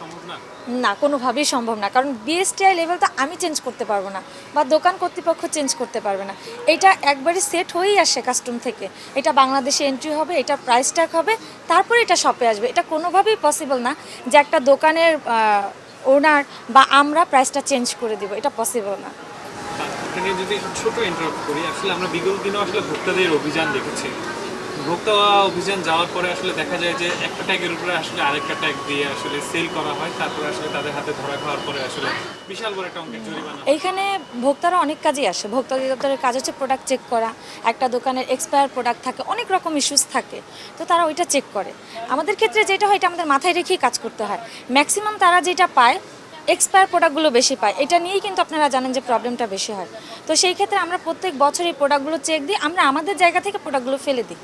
সম্ভব না? না, কোনোভাবেই সম্ভব না, কারণ বিএসটিআই লেভেল তো আমি চেঞ্জ করতে পারবো না বা দোকান কর্তৃপক্ষ চেঞ্জ করতে পারবে না। এটা একবারই সেট হয়েই আসে কাস্টম থেকে, এটা বাংলাদেশে এন্ট্রি হবে, এটা প্রাইস ট্যাগ হবে, তারপরে এটা শপে আসবে। এটা কোনোভাবেই পসিবল না যে একটা দোকানের ওনার বা আমরা প্রাইসটা চেঞ্জ করে দিব, এটা পসিবল না। আপনাকে যদি ছোট ইন্টারাপ্ট করি, আসলে আমরা বিগত দিনেও আসলে ভোক্তাদের অভিযান দেখেছি। ভোক্তা অভিযান যাওয়ার পরে আসলে দেখা যায় যে একটা ট্যাগের উপরে আসলে আরেকটা ট্যাগ দিয়ে আসলে সেল করা হয়, তারপরে আসলে তাদের হাতে ধরা খাওয়ার পরে আসলে বিশাল বড় একটা অঙ্কের জরিমানা। এইখানে ভোক্তারা অনেক কাজই আসে। ভোক্তা অধিদপ্তরের কাজ হচ্ছে প্রোডাক্ট চেক করা, একটা দোকানের এক্সপায়ার প্রোডাক্ট থাকে, অনেক রকম ইস্যুস থাকে, তো তারা ওইটা চেক করে। আমাদের ক্ষেত্রে যেটা হয় এটা আমাদের মাথায় রেখেই কাজ করতে হয়। ম্যাক্সিমাম তারা যেটা পায় এক্সপায়ার প্রোডাক্টগুলো বেশি পায়, এটা নিয়েই কিন্তু আপনারা জানেন যে প্রবলেমটা বেশি হয়। তো সেই ক্ষেত্রে আমরা প্রত্যেক বছর এই প্রোডাক্টগুলো চেক দিই, আমরা আমাদের জায়গা থেকে প্রোডাক্টগুলো ফেলে দিই।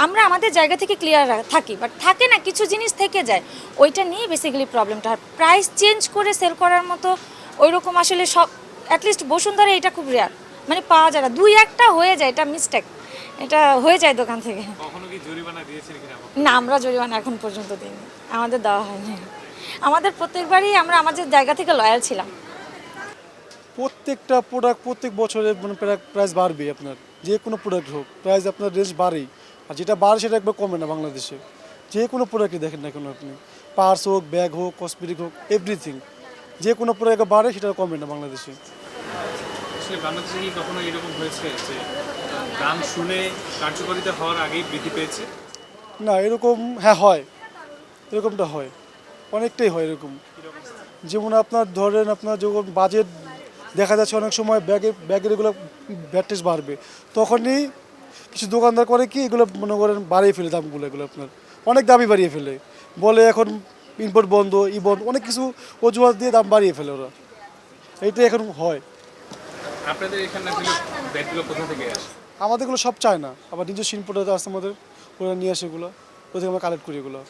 আমরা আমাদের জায়গা থেকে ক্লিয়ার থাকি, বাট থাকে না কিছু জিনিস থেকে যায়, ওইটা নিয়ে বেসিক্যালি প্রবলেমটা হয়। প্রাইস চেঞ্জ করে সেল করার মতো ওই রকম আসলে সব অ্যাটলিস্ট বসুন্ধরা এটা খুব রেয়ার, মানে পাওয়া যায় না। দুই একটা হয়ে যায়, এটা মিস্টেক, এটা হয়ে যায় দোকান থেকে। কখনো কি জরিমানা দিয়েছেন কিনা? না, আমরা জরিমানা এখন পর্যন্ত দিইনি, আমাদের দেওয়া হয়নি। আমাদের প্রত্যেকবারই আমরা আমাদের জায়গা থেকে লয়াল ছিলাম। প্রত্যেকটা প্রোডাক্ট প্রত্যেক বছরে মানে প্রাইস বাড়বে আপনার, যে কোনো প্রোডাক্ট হোক প্রাইস আপনার রেঞ্জ বাড়েই। আর যেটা বাড়ে সেটা একবার কমে না বাংলাদেশে। যে কোনো প্রোডাক্টই দেখেন না কেন আপনি, পার্স হোক, ব্যাগ হোক, কসমেটিক হোক, এভরিথিং, যে কোনো প্রোডাক্ট বাড়ে সেটা কমে না বাংলাদেশে। আসলে বাংলাদেশে কি কখনো এরকম হয়েছে যে দাম শুনে কার্যকারিতা হওয়ার আগেই বৃদ্ধি পেয়েছে? না এরকম, হ্যাঁ হয়, এরকমটা হয়, অনেকটাই হয় এরকম। যেমন আপনার ধরেন আপনার যখন বাজেট দেখা যাচ্ছে অনেক সময় ব্যাগের এগুলো ব্যাটেজ বাড়বে, তখনই কিছু দোকানদার করে কি এগুলো মনে করেন বাড়িয়ে ফেলে দামগুলো, এগুলো আপনার অনেক দামই বাড়িয়ে ফেলে, বলে এখন ইম্পোর্ট বন্ধ, ই বন্ধ, অনেক কিছু অজুহাত দিয়ে দাম বাড়িয়ে ফেলে ওরা। এইটাই এখন হয়। আপনাদের এখানে আসলে ব্যাগগুলো কোথা থেকে আসে? আমাদেরগুলো সব চায় না, আবার নিজস্ব ইম্পোর্টার আছে আমাদের, ওরা নিয়ে আসে এগুলো, ওদের আমরা কালেক্ট করি এগুলো।